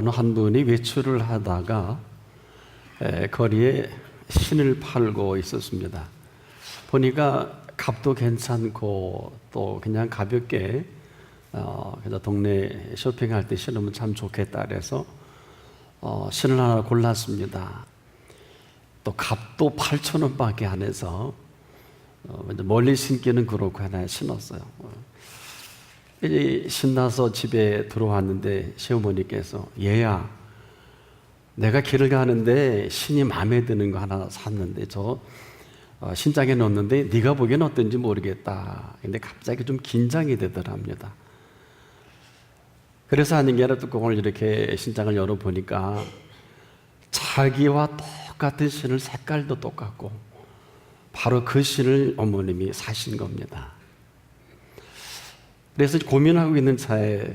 어느 한 분이 외출을 하다가 거리에 신을 팔고 있었습니다. 보니까 값도 괜찮고 또 그냥 가볍게 그래서 동네 쇼핑할 때 신으면 참 좋겠다 그래서 신을 하나 골랐습니다. 또 값도 8,000원밖에 안 해서 멀리 신기는 그렇고 하나 신었어요. 신나서 집에 들어왔는데 시어머니께서 얘야, 내가 길을 가는데 신이 마음에 드는 거 하나 샀는데 저 신장에 넣었는데 네가 보기엔 어떤지 모르겠다. 근데 갑자기 좀 긴장이 되더랍니다. 그래서 아닌 게 아니라 뚜껑을 이렇게 신장을 열어보니까 자기와 똑같은 신을 색깔도 똑같고 바로 그 신을 어머님이 사신 겁니다. 그래서 고민하고 있는 차에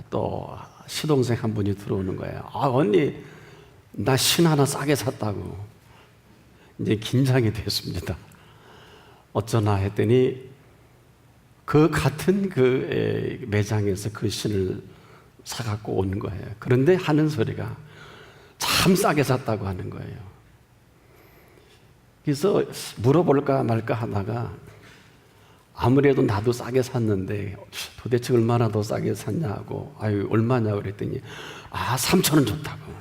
또 시동생 한 분이 들어오는 거예요. 언니, 나 신 하나 싸게 샀다고. 이제 긴장이 됐습니다. 어쩌나 했더니 그 같은 그 매장에서 그 신을 사갖고 오는 거예요. 그런데 하는 소리가 참 싸게 샀다고 하는 거예요. 그래서 물어볼까 말까 하다가 아무래도 나도 싸게 샀는데 도대체 얼마나 더 싸게 샀냐고, 아유 얼마냐고 그랬더니 3,000원 줬다고.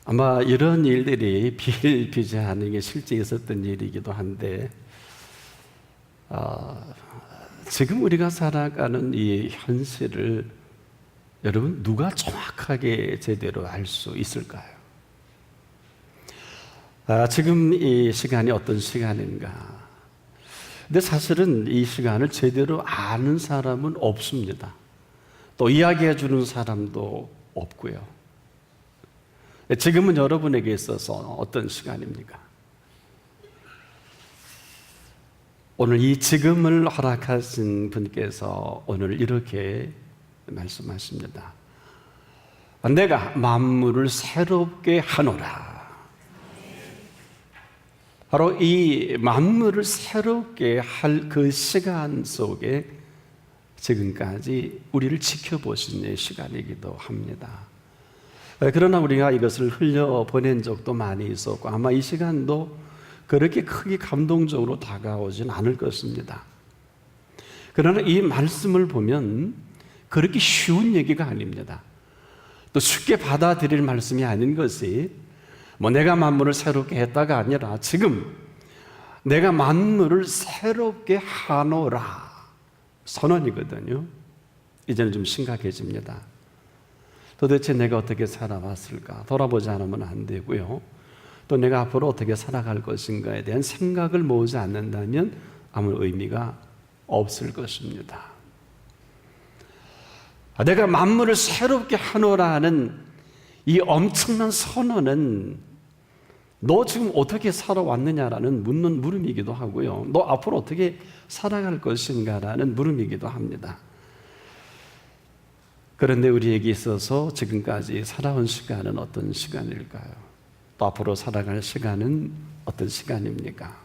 아마 이런 일들이 비일비재하는 게 실제 있었던 일이기도 한데 지금 우리가 살아가는 이 현실을 여러분 누가 정확하게 제대로 알 수 있을까요? 지금 이 시간이 어떤 시간인가? 근데 사실은 이 시간을 제대로 아는 사람은 없습니다. 또 이야기해 주는 사람도 없고요. 지금은 여러분에게 있어서 어떤 시간입니까? 오늘 이 지금을 허락하신 분께서 오늘 이렇게 말씀하십니다. 내가 만물을 새롭게 하노라. 바로 이 만물을 새롭게 할 그 시간 속에 지금까지 우리를 지켜보신 시간이기도 합니다. 그러나 우리가 이것을 흘려보낸 적도 많이 있었고 아마 이 시간도 그렇게 크게 감동적으로 다가오진 않을 것입니다. 그러나 이 말씀을 보면 그렇게 쉬운 얘기가 아닙니다. 또 쉽게 받아들일 말씀이 아닌 것이 내가 만물을 새롭게 했다가 아니라 지금 내가 만물을 새롭게 하노라 선언이거든요. 이제는 좀 심각해집니다. 도대체 내가 어떻게 살아왔을까 돌아보지 않으면 안 되고요. 또 내가 앞으로 어떻게 살아갈 것인가에 대한 생각을 모으지 않는다면 아무 의미가 없을 것입니다. 내가 만물을 새롭게 하노라는 이 엄청난 선언은 너 지금 어떻게 살아왔느냐라는 묻는 물음이기도 하고요. 너 앞으로 어떻게 살아갈 것인가라는 물음이기도 합니다. 그런데 우리에게 있어서 지금까지 살아온 시간은 어떤 시간일까요? 또 앞으로 살아갈 시간은 어떤 시간입니까?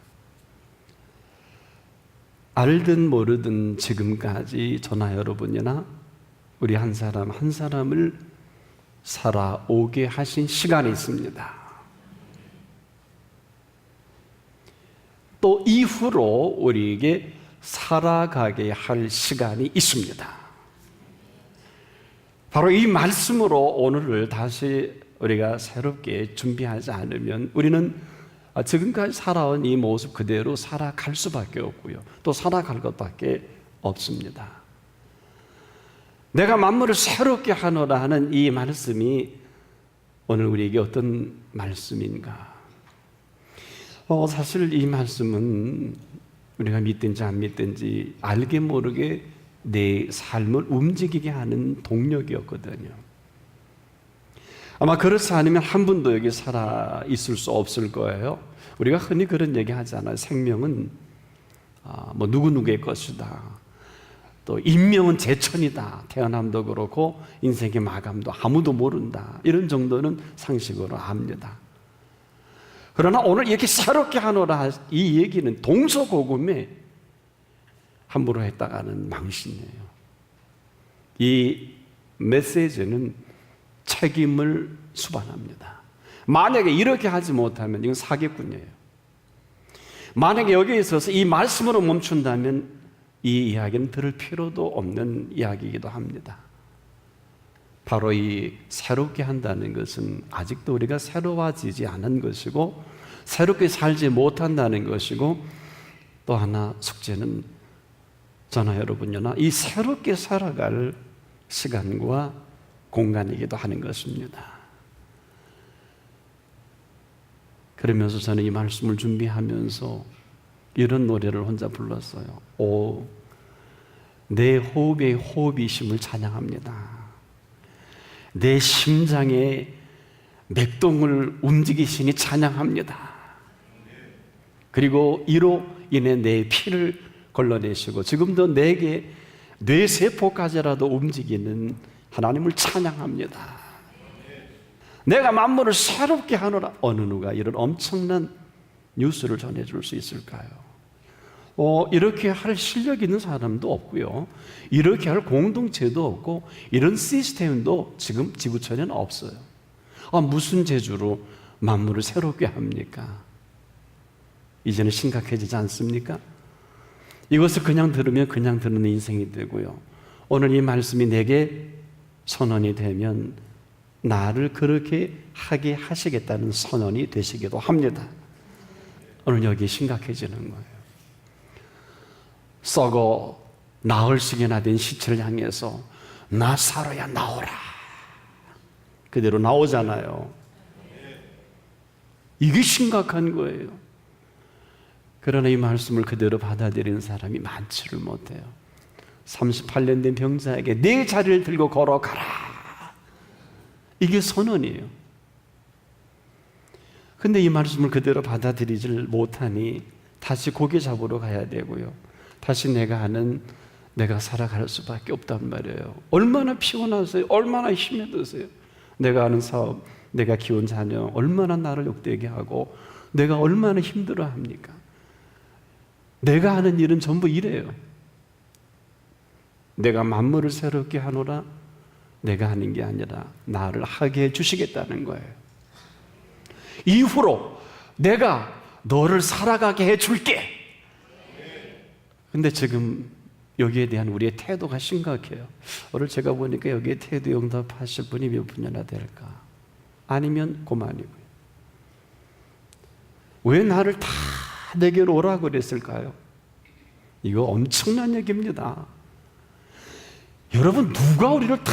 알든 모르든 지금까지 저나 여러분이나 우리 한 사람 한 사람을 살아오게 하신 시간이 있습니다. 또 이후로 우리에게 살아가게 할 시간이 있습니다. 바로 이 말씀으로 오늘을 다시 우리가 새롭게 준비하지 않으면 우리는 지금까지 살아온 이 모습 그대로 살아갈 수밖에 없고요. 또 살아갈 것밖에 없습니다. 내가 만물을 새롭게 하노라 하는 이 말씀이 오늘 우리에게 어떤 말씀인가? 사실 이 말씀은 우리가 믿든지 안 믿든지 알게 모르게 내 삶을 움직이게 하는 동력이었거든요. 아마 그렇지 않으면 한 분도 여기 살아 있을 수 없을 거예요. 우리가 흔히 그런 얘기 하잖아요. 생명은 누구누구의 것이다. 또 인명은 제천이다. 태어남도 그렇고 인생의 마감도 아무도 모른다. 이런 정도는 상식으로 압니다. 그러나 오늘 이렇게 새롭게 하노라 이 얘기는 동서고금에 함부로 했다가는 망신이에요. 이 메시지는 책임을 수반합니다. 만약에 이렇게 하지 못하면 이건 사기꾼이에요. 만약에 여기에 있어서 이 말씀으로 멈춘다면 이 이야기는 들을 필요도 없는 이야기이기도 합니다. 바로 이 새롭게 한다는 것은 아직도 우리가 새로워지지 않은 것이고 새롭게 살지 못한다는 것이고, 또 하나 숙제는 저나 여러분이나 이 새롭게 살아갈 시간과 공간이기도 하는 것입니다. 그러면서 저는 이 말씀을 준비하면서 이런 노래를 혼자 불렀어요. 오, 내 호흡에 호흡이심을 찬양합니다. 내 심장에 맥동을 움직이시니 찬양합니다. 그리고 이로 인해 내 피를 걸러내시고 지금도 내게 뇌세포까지라도 움직이는 하나님을 찬양합니다. 내가 만물을 새롭게 하노라. 어느 누가 이런 엄청난 뉴스를 전해줄 수 있을까요? 이렇게 할 실력 있는 사람도 없고요, 이렇게 할 공동체도 없고 이런 시스템도 지금 지구촌에는 없어요. 무슨 재주로 만물을 새롭게 합니까? 이제는 심각해지지 않습니까? 이것을 그냥 들으면 그냥 듣는 인생이 되고요, 오늘 이 말씀이 내게 선언이 되면 나를 그렇게 하게 하시겠다는 선언이 되시기도 합니다. 오늘 여기 심각해지는 거예요. 썩어 나흘씩이나 된 시체를 향해서 나사로야 나오라, 그대로 나오잖아요. 이게 심각한 거예요. 그러나 이 말씀을 그대로 받아들이는 사람이 많지를 못해요. 38년 된 병자에게 내 자리를 들고 걸어가라, 이게 선언이에요. 근데 이 말씀을 그대로 받아들이질 못하니 다시 고개 잡으러 가야 되고요, 다시 내가 살아갈 수밖에 없단 말이에요. 얼마나 피곤하세요? 얼마나 힘이 드세요? 내가 하는 사업, 내가 키운 자녀 얼마나 나를 욕되게 하고 내가 얼마나 힘들어합니까? 내가 하는 일은 전부 이래요. 내가 만물을 새롭게 하노라, 내가 하는 게 아니라 나를 하게 해주시겠다는 거예요. 이후로 내가 너를 살아가게 해줄게. 근데 지금 여기에 대한 우리의 태도가 심각해요. 오늘 제가 보니까 여기에 태도 응답하실 분이 몇 분이나 될까? 아니면 그만이고요. 왜 나를 다 내게로 오라고 그랬을까요? 이거 엄청난 얘기입니다. 여러분, 누가 우리를 다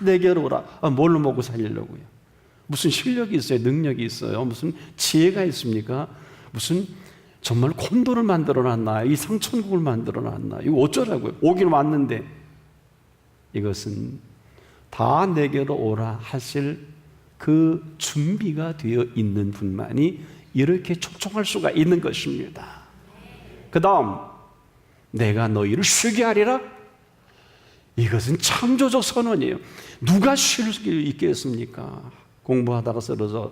내게로 오라? 뭘로 먹고 살려고요? 무슨 실력이 있어요? 능력이 있어요? 무슨 지혜가 있습니까? 무슨 정말 콘도를 만들어놨나? 이 상천국을 만들어놨나? 이거 어쩌라고요? 오긴 왔는데. 이것은 다 내게로 오라 하실 그 준비가 되어 있는 분만이 이렇게 촉촉할 수가 있는 것입니다. 그 다음, 내가 너희를 쉬게 하리라? 이것은 창조적 선언이에요. 누가 쉴 수 있겠습니까? 공부하다가 쓰러져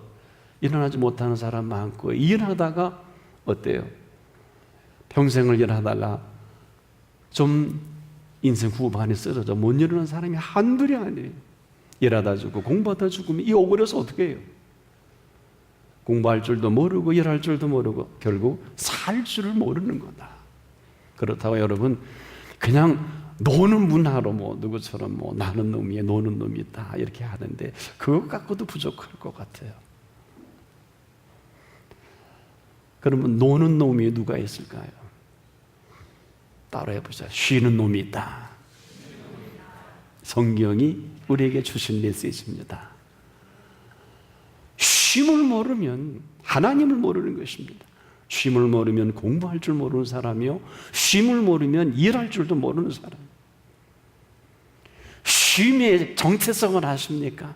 일어나지 못하는 사람 많고, 일하다가 어때요? 평생을 일하다가 좀 인생 후반에 쓰러져 못 일어나는 사람이 한둘이 아니에요. 일하다 죽고 공부하다 죽으면 이 억울해서 어떻게 해요? 공부할 줄도 모르고 일할 줄도 모르고 결국 살 줄을 모르는 거다. 그렇다고 여러분 그냥 노는 문화로 누구처럼 나는 놈이야, 노는 놈이 있다 이렇게 하는데 그것 갖고도 부족할 것 같아요. 그러면 노는 놈이 누가 있을까요? 따로 해보자. 쉬는 놈이 있다. 성경이 우리에게 주신 메시지입니다. 쉼을 모르면 하나님을 모르는 것입니다. 쉼을 모르면 공부할 줄 모르는 사람이요, 쉼을 모르면 일할 줄도 모르는 사람. 쉼의 정체성을 아십니까?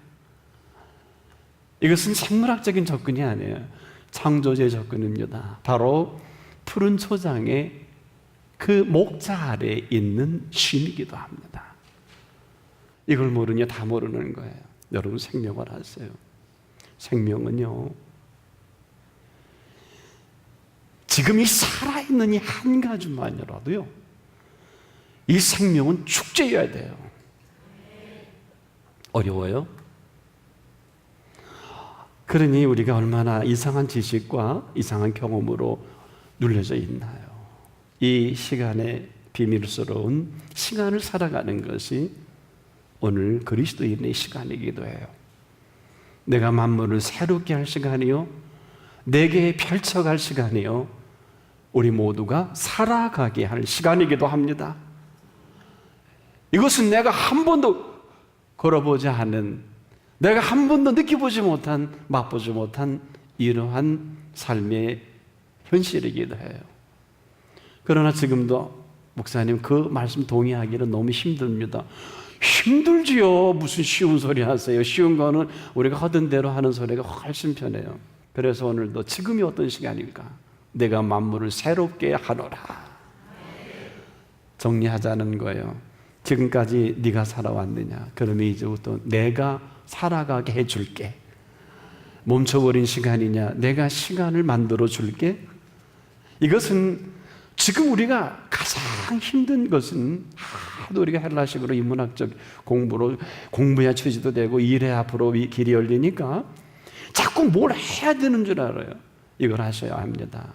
이것은 생물학적인 접근이 아니에요. 창조주의 접근입니다. 바로 푸른 초장에 그 목자 아래에 있는 쉼이기도 합니다. 이걸 모르냐? 다 모르는 거예요. 여러분 생명을 아세요? 생명은요, 지금 이 살아있는 이 한 가지만이라도요 이 생명은 축제여야 돼요. 어려워요? 그러니 우리가 얼마나 이상한 지식과 이상한 경험으로 눌려져 있나요? 이 시간의 비밀스러운 시간을 살아가는 것이 오늘 그리스도인의 시간이기도 해요. 내가 만물을 새롭게 할 시간이요, 내게 펼쳐갈 시간이요, 우리 모두가 살아가게 할 시간이기도 합니다. 이것은 내가 한 번도 걸어보지 않은, 내가 한 번도 느껴보지 못한, 맛보지 못한 이러한 삶의 현실이기도 해요. 그러나 지금도 목사님 그 말씀 동의하기는 너무 힘듭니다. 힘들지요. 무슨 쉬운 소리 하세요. 쉬운 거는 우리가 하던 대로 하는 소리가 훨씬 편해요. 그래서 오늘도 지금이 어떤 시간일까? 내가 만물을 새롭게 하노라. 정리하자는 거예요. 지금까지 네가 살아왔느냐? 그러면 이제부터 내가 살아가게 해줄게. 멈춰버린 시간이냐? 내가 시간을 만들어 줄게. 이것은 지금 우리가 가장 힘든 것은 하도 우리가 헬라식으로 인문학적 공부로 공부해야 처지도 되고 일해 앞으로 길이 열리니까 자꾸 뭘 해야 되는 줄 알아요. 이걸 하셔야 합니다.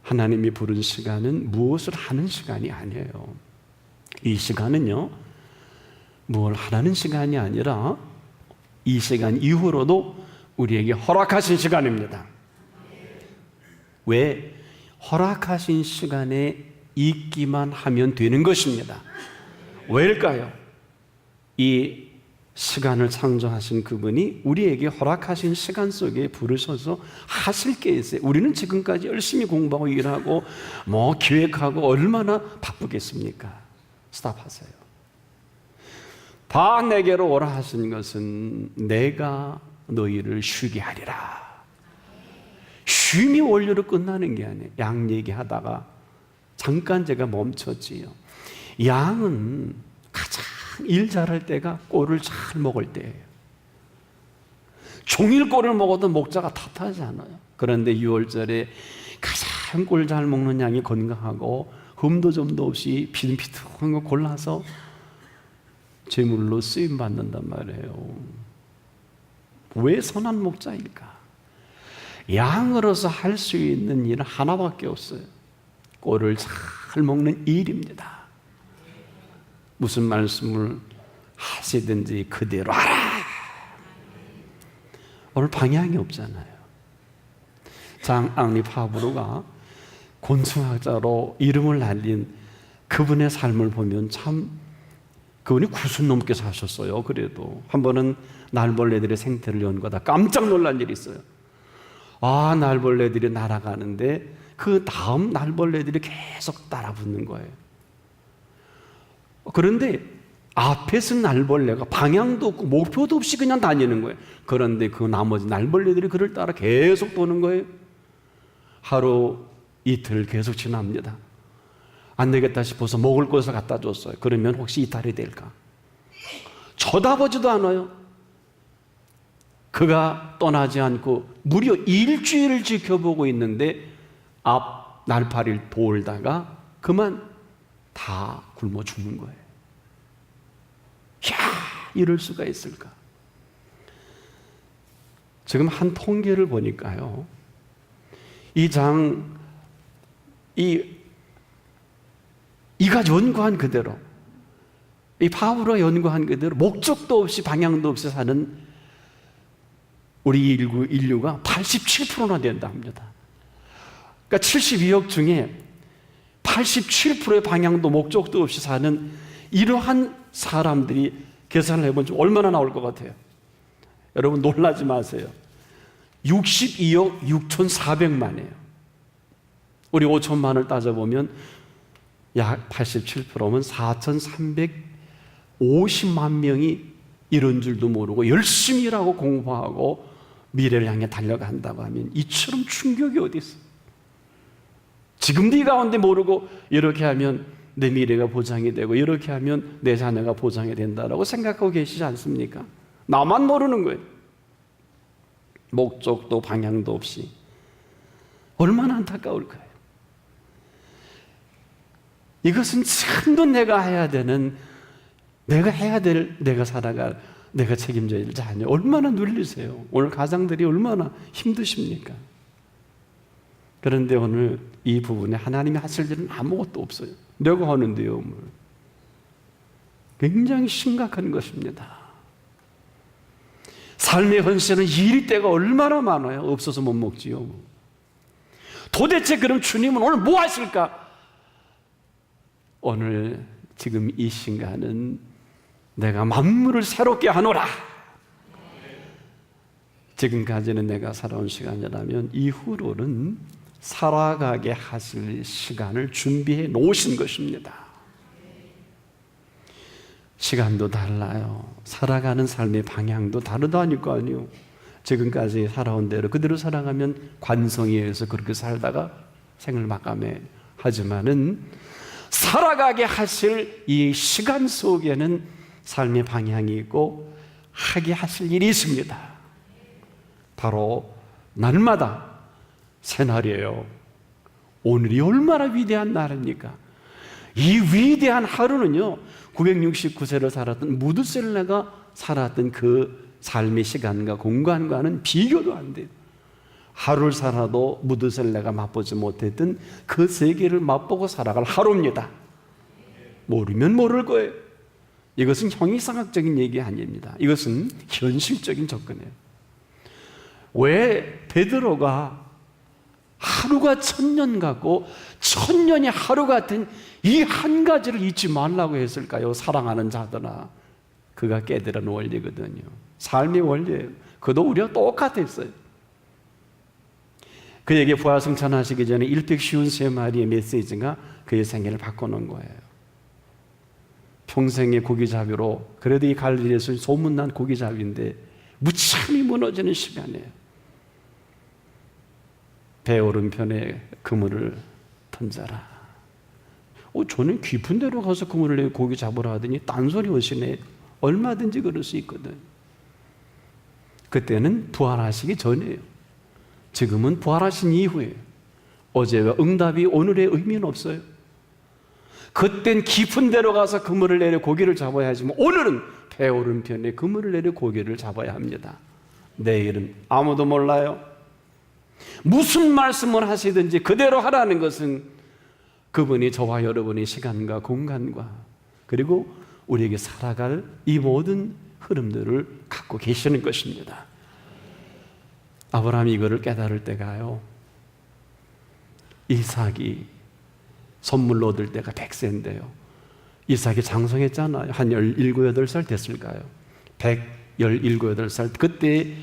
하나님이 부른 시간은 무엇을 하는 시간이 아니에요. 이 시간은요, 뭘 하라는 시간이 아니라 이 시간 이후로도 우리에게 허락하신 시간입니다. 왜? 허락하신 시간에 있기만 하면 되는 것입니다. 왜일까요? 이 시간을 창조하신 그분이 우리에게 허락하신 시간 속에 부르셔서 하실 게 있어요. 우리는 지금까지 열심히 공부하고 일하고 기획하고 얼마나 바쁘겠습니까? 스탑하세요. 다 내게로 오라 하신 것은 내가 너희를 쉬게 하리라. 쉼이 원료로 끝나는 게 아니에요. 양 얘기하다가 잠깐 제가 멈췄지요. 양은 가장 일 잘할 때가 꼴을 잘 먹을 때예요. 종일 꼴을 먹어도 목자가 탓하지 않아요. 그런데 6월절에 가장 꼴 잘 먹는 양이 건강하고 흠도 점도 없이 비듬비듬한 거 골라서 제물로 쓰임 받는단 말이에요. 왜 선한 목자일까? 양으로서 할 수 있는 일은 하나밖에 없어요. 꼴을 잘 먹는 일입니다. 무슨 말씀을 하시든지 그대로 하라. 오늘 방향이 없잖아요. 장 앙리 파브르가 곤충학자로 이름을 날린 그분의 삶을 보면 참 그분이 90 넘게 사셨어요. 그래도 한 번은 날벌레들의 생태를 연구하다 깜짝 놀란 일이 있어요. 날벌레들이 날아가는데 그 다음 날벌레들이 계속 따라붙는 거예요. 그런데 앞에 쓴 날벌레가 방향도 없고 목표도 없이 그냥 다니는 거예요. 그런데 그 나머지 날벌레들이 그를 따라 계속 도는 거예요. 하루 이틀 계속 지납니다. 안 되겠다 싶어서 먹을 것을 갖다 줬어요. 그러면 혹시 이탈이 될까? 쳐다보지도 않아요. 그가 떠나지 않고 무려 일주일을 지켜보고 있는데 앞 날파리를 돌다가 그만 다 굶어 죽는 거예요. 이럴 수가 있을까? 지금 한 통계를 보니까요, 이가 연구한 그대로, 이 파브르가 연구한 그대로 목적도 없이 방향도 없이 사는 우리 인류가 87%나 된다 합니다. 그러니까 72억 중에 87%의 방향도 목적도 없이 사는 이러한 사람들이 계산을 해보면 얼마나 나올 것 같아요? 여러분 놀라지 마세요. 62억 6,400만이에요. 우리 5천만을 따져보면 약 87%면 4,350만 명이 이런 줄도 모르고 열심히 일하고 공부하고 미래를 향해 달려간다고 하면 이처럼 충격이 어디 있어? 지금도 이 가운데 모르고 이렇게 하면 내 미래가 보장이 되고 이렇게 하면 내 자녀가 보장이 된다라고 생각하고 계시지 않습니까? 나만 모르는 거예요. 목적도 방향도 없이. 얼마나 안타까울까요? 이것은 참도 내가 해야 되는, 내가 해야 될, 내가 살아갈, 내가 책임져야 될 자녀. 얼마나 눌리세요? 오늘 가장들이 얼마나 힘드십니까? 그런데 오늘 이 부분에 하나님이 하실 일은 아무것도 없어요. 내가 하는데요, 뭘. 굉장히 심각한 것입니다. 삶의 현실은 일이 때가 얼마나 많아요. 없어서 못 먹지요. 도대체 그럼 주님은 오늘 뭐 하실까? 오늘 지금 이 순간은 내가 만물을 새롭게 하노라. 지금까지는 내가 살아온 시간이라면 이후로는 살아가게 하실 시간을 준비해 놓으신 것입니다. 시간도 달라요. 살아가는 삶의 방향도 다르다니까요. 지금까지 살아온 대로 그대로 살아가면 관성에 의해서 그렇게 살다가 생을 마감해. 하지만은 살아가게 하실 이 시간 속에는 삶의 방향이 있고 하게 하실 일이 있습니다. 바로 날마다 새날이에요. 오늘이 얼마나 위대한 날입니까? 이 위대한 하루는요, 969세를 살았던 무드셀라가 살았던 그 삶의 시간과 공간과는 비교도 안 돼요. 하루를 살아도 무드셀라가 맛보지 못했던 그 세계를 맛보고 살아갈 하루입니다. 모르면 모를 거예요. 이것은 형이상학적인 얘기 아닙니다. 이것은 현실적인 접근이에요. 왜 베드로가 하루가 1000년 같고 1000년이 하루 같은 이 한 가지를 잊지 말라고 했을까요? 사랑하는 자들아, 그가 깨달은 원리거든요. 삶의 원리예요. 그도 우리와 똑같았어요. 그에게 부활승천하시기 전에 153마리의 메시지가 그의 생애를 바꿔놓은 거예요. 평생의 고기잡이로, 그래도 이 갈릴리에서 소문난 고기잡이인데 무참히 무너지는 시간이에요. 배 오른편에 그물을 던져라. 저는 깊은 데로 가서 그물을 내고 고기 잡으라 하더니 딴소리 하시네. 얼마든지 그럴 수 있거든. 그때는 부활하시기 전이에요. 지금은 부활하신 이후에 어제와 응답이 오늘의 의미는 없어요. 그땐 깊은 데로 가서 그물을 내려 고기를 잡아야 하지만 오늘은 배 오른편에 그물을 내려 고기를 잡아야 합니다. 내일은 아무도 몰라요. 무슨 말씀을 하시든지 그대로 하라는 것은 그분이 저와 여러분의 시간과 공간과 그리고 우리에게 살아갈 이 모든 흐름들을 갖고 계시는 것입니다. 아브라함이 이거를 깨달을 때가요, 이삭이 선물로 얻을 때가 100세인데요 이삭이 장성했잖아요. 한 17, 8살 됐을까요? 117, 8살. 그때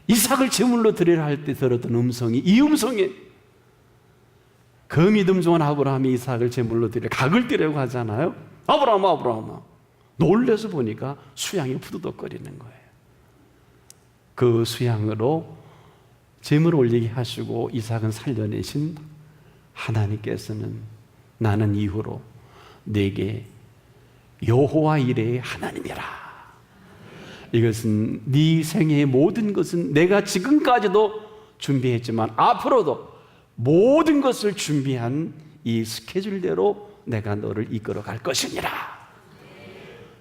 이삭을 제물로 드리라 할 때 들었던 음성이 이 음성이에요. 그 믿음 좋은 아브라함이 이삭을 제물로 드려 각을 띠려고 하잖아요. 아브라함아, 아브라함아. 놀래서 보니까 수양이 푸드덕거리는 거예요. 그 수양으로 제물을 올리게 하시고 이삭은 살려내신 하나님께서는 나는 이후로 내게 여호와 이레의 하나님이라. 이것은 네 생애의 모든 것은 내가 지금까지도 준비했지만 앞으로도 모든 것을 준비한 이 스케줄대로 내가 너를 이끌어 갈 것이니라.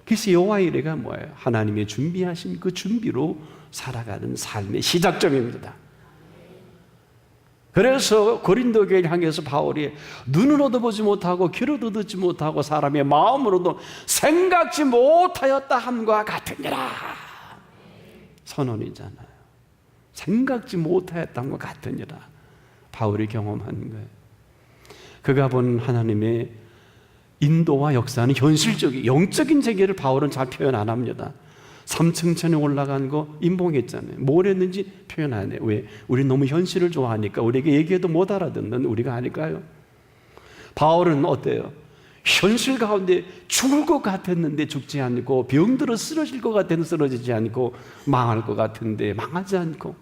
그래서 여호와 이레가 뭐예요? 하나님의 준비하신 그 준비로 살아가는 삶의 시작점입니다. 그래서 고린도 교회를 향해서 바울이 눈으로도 보지 못하고 귀로도 듣지 못하고 사람의 마음으로도 생각지 못하였다 함과 같으니라 선언이잖아요. 생각지 못하였다 함과 같으니라 바울이 경험한 거예요. 그가 본 하나님의 인도와 역사는 현실적인 영적인 세계를 바울은 잘 표현 안 합니다. 3층 천에 올라간 거 임봉했잖아요. 뭘 했는지 표현 안 해요. 왜? 우리 너무 현실을 좋아하니까 우리에게 얘기해도 못 알아듣는 우리가 아닐까요? 바울은 어때요? 현실 가운데 죽을 것 같았는데 죽지 않고 병들어 쓰러질 것 같았는데 쓰러지지 않고 망할 것 같은데 망하지 않고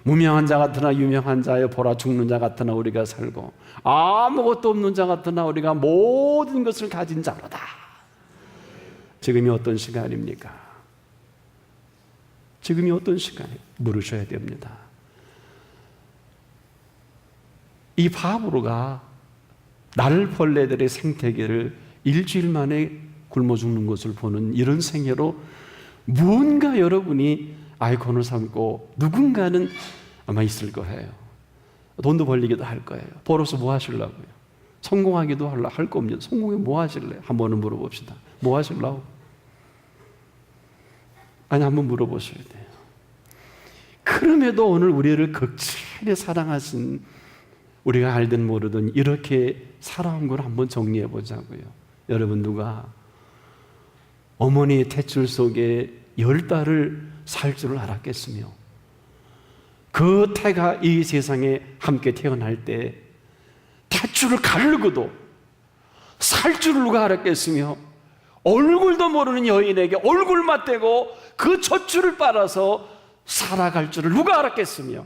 무명한 자 같으나 유명한 자여 보라 죽는 자 같으나 우리가 살고 아무것도 없는 자 같으나 우리가 모든 것을 가진 자로다. 지금이 어떤 시간입니까? 지금이 어떤 시간이에요? 물으셔야 됩니다. 이 바브로가 날벌레들의 생태계를 일주일 만에 굶어 죽는 것을 보는 이런 생애로 무언가 여러분이 아이콘을 삼고 누군가는 아마 있을 거예요. 돈도 벌리기도 할 거예요. 벌어서 뭐 하시려고요? 성공하기도 할 겁니다. 성공에 뭐 하실래요? 한번은 물어봅시다. 뭐 하실라고? 아니, 한번 물어보셔야 돼요. 그럼에도 오늘 우리를 극진히 사랑하신, 우리가 알든 모르든 이렇게 살아온 걸 한번 정리해 보자고요. 여러분, 누가 어머니의 탯줄 속에 10달을 살 줄을 알았겠으며, 그 태가 이 세상에 함께 태어날 때 탯줄을 가르고도 살 줄을 누가 알았겠으며, 얼굴도 모르는 여인에게 얼굴 맞대고 그 젖줄을 빨아서 살아갈 줄을 누가 알았겠으며,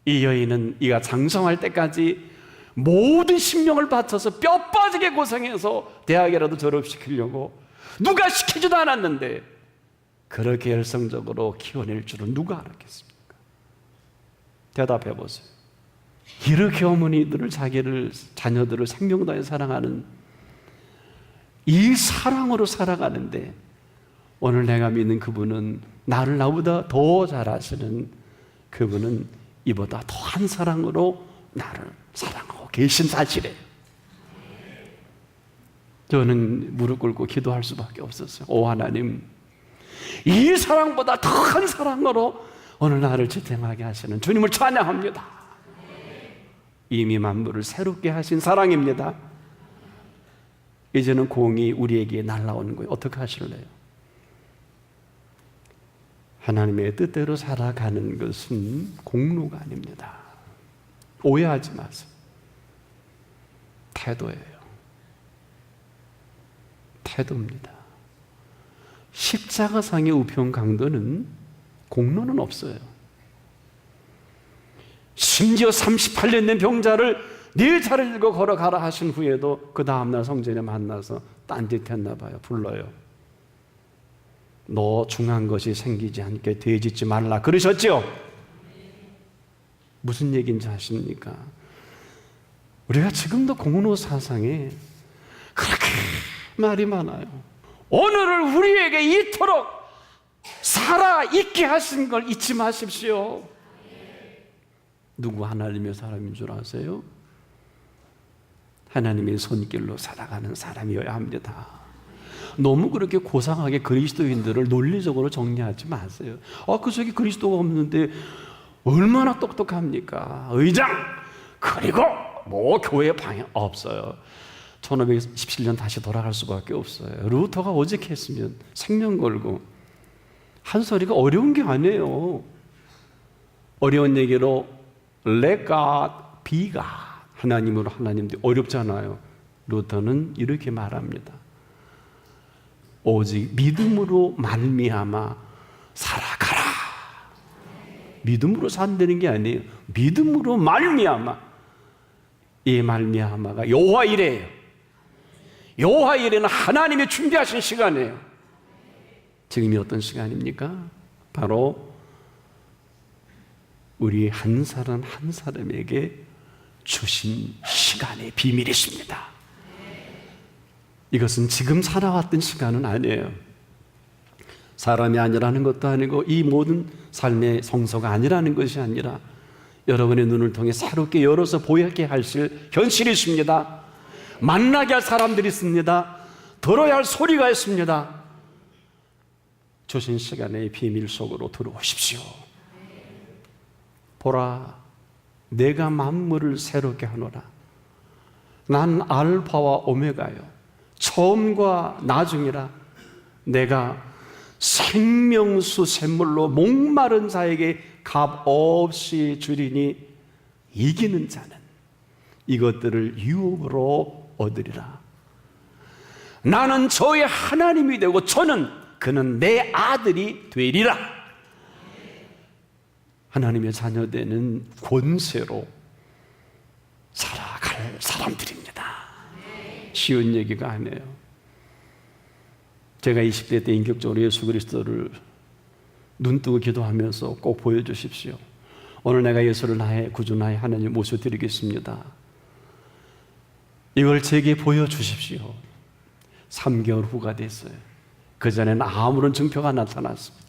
이 여인은 이가 장성할 때까지 모든 신명을 바쳐서 뼈 빠지게 고생해서 대학이라도 졸업시키려고 누가 시키지도 않았는데 그렇게 열성적으로 키워낼 줄은 누가 알았겠습니까? 대답해 보세요. 이렇게 어머니들을, 자녀들을 생명 다해 사랑하는 이 사랑으로 살아가는데, 오늘 내가 믿는 그분은, 나를 나보다 더 잘 아시는 그분은 이보다 더한 사랑으로 나를 사랑하고 계신 사실이에요. 저는 무릎 꿇고 기도할 수밖에 없었어요. 오 하나님, 이 사랑보다 더한 사랑으로 오늘 나를 지탱하게 하시는 주님을 찬양합니다. 이미 만물을 새롭게 하신 사랑입니다. 이제는 공이 우리에게 날아오는 거예요. 어떻게 하실래요? 하나님의 뜻대로 살아가는 것은 공로가 아닙니다. 오해하지 마세요. 태도예요. 태도입니다. 십자가상의 우편 강도는 공로는 없어요. 심지어 38년 된 병자를 4차례 들고 걸어가라 하신 후에도 그 다음날 성전에 만나서 딴짓했나 봐요. 불러요. 너 중한 것이 생기지 않게 되짓지 말라 그러셨죠? 무슨 얘기인지 아십니까? 우리가 지금도 공로 사상에 그렇게 말이 많아요. 오늘을 우리에게 이토록 살아있게 하신 걸 잊지 마십시오. 누구 하나님의 사람인 줄 아세요? 하나님의 손길로 살아가는 사람이어야 합니다. 너무 그렇게 고상하게 그리스도인들을 논리적으로 정리하지 마세요. 그 속에 그리스도가 없는데 얼마나 똑똑합니까? 의장, 그리고 뭐 교회 방향 없어요. 1517년 다시 돌아갈 수밖에 없어요. 루터가 오직했으면 생명 걸고 한 소리가 어려운 게 아니에요. 어려운 얘기로 Let God be God, 하나님으로 하나님도 어렵잖아요. 루터는 이렇게 말합니다. 오직 믿음으로 말미암아 살아가라. 믿음으로 산다는 게 아니에요. 믿음으로 말미암아. 이 말미암아가 여호와일이에요. 여호와일에는 하나님이 준비하신 시간이에요. 지금이 어떤 시간입니까? 바로 우리 한 사람 한 사람에게 주신 시간의 비밀이 있습니다. 이것은 지금 살아왔던 시간은 아니에요. 사람이 아니라는 것도 아니고 이 모든 삶의 성소가 아니라는 것이 아니라 여러분의 눈을 통해 새롭게 열어서 보이게 하실 현실이 있습니다. 만나게 할 사람들이 있습니다. 들어야 할 소리가 있습니다. 주신 시간의 비밀 속으로 들어오십시오. 보라, 내가 만물을 새롭게 하노라. 난 알파와 오메가요, 처음과 나중이라. 내가 생명수 샘물로 목마른 자에게 값없이 주리니 이기는 자는 이것들을 유업으로 얻으리라. 나는 저의 하나님이 되고 그는 내 아들이 되리라. 하나님의 자녀되는 권세로 살아갈 사람들입니다. 쉬운 얘기가 아니에요. 제가 20대 때 인격적으로 예수 그리스도를 눈뜨고 기도하면서 꼭 보여주십시오. 오늘 내가 예수를 나의 구주 나의 하나님 모셔드리겠습니다. 이걸 제게 보여주십시오. 3개월 후가 됐어요. 그전에는 아무런 증표가 나타났습니다.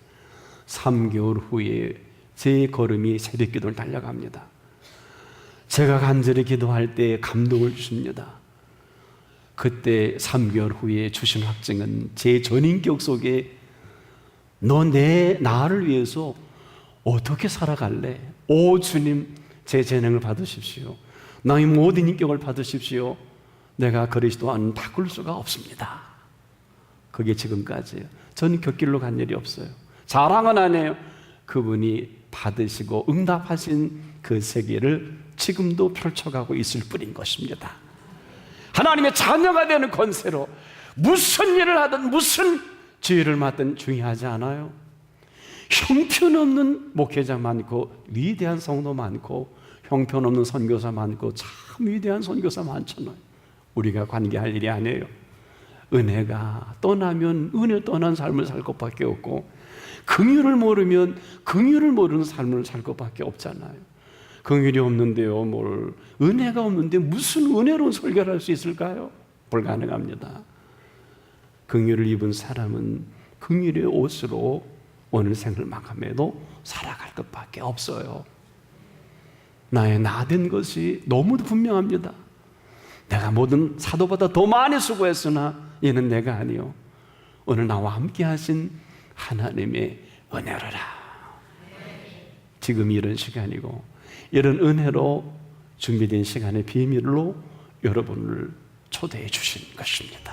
3개월 후에 제 걸음이 새벽 기도를 달려갑니다. 제가 간절히 기도할 때 감동을 주십니다. 그때 3개월 후에 주신 확증은 제 전인격 속에 너 나를 위해서 어떻게 살아갈래? 오 주님, 제 재능을 받으십시오. 나의 모든 인격을 받으십시오. 내가 그리스도와는 바꿀 수가 없습니다. 그게 지금까지예요. 저는 곁길로 간 일이 없어요. 자랑은 안 해요. 그분이 받으시고 응답하신 그 세계를 지금도 펼쳐가고 있을 뿐인 것입니다. 하나님의 자녀가 되는 권세로 무슨 일을 하든 무슨 지위를 맡든 중요하지 않아요. 형편없는 목회자 많고 위대한 성도 많고 형편없는 선교사 많고 참 위대한 선교사 많잖아요. 우리가 관계할 일이 아니에요. 은혜가 떠나면 은혜 떠난 삶을 살 것밖에 없고 긍휼을 모르면 긍휼을 모르는 삶을 살 것밖에 없잖아요. 긍휼이 없는데요, 은혜가 없는데 무슨 은혜로 설교를 할 수 있을까요? 불가능합니다. 긍휼을 입은 사람은 긍휼의 옷으로 오늘 생을 마감해도 살아갈 것밖에 없어요. 나의 나된 것이 너무도 분명합니다. 내가 모든 사도보다 더 많이 수고했으나 이는 내가 아니요 오늘 나와 함께 하신 하나님의 은혜로라. 지금 이런 시간이고 이런 은혜로 준비된 시간의 비밀로 여러분을 초대해 주신 것입니다.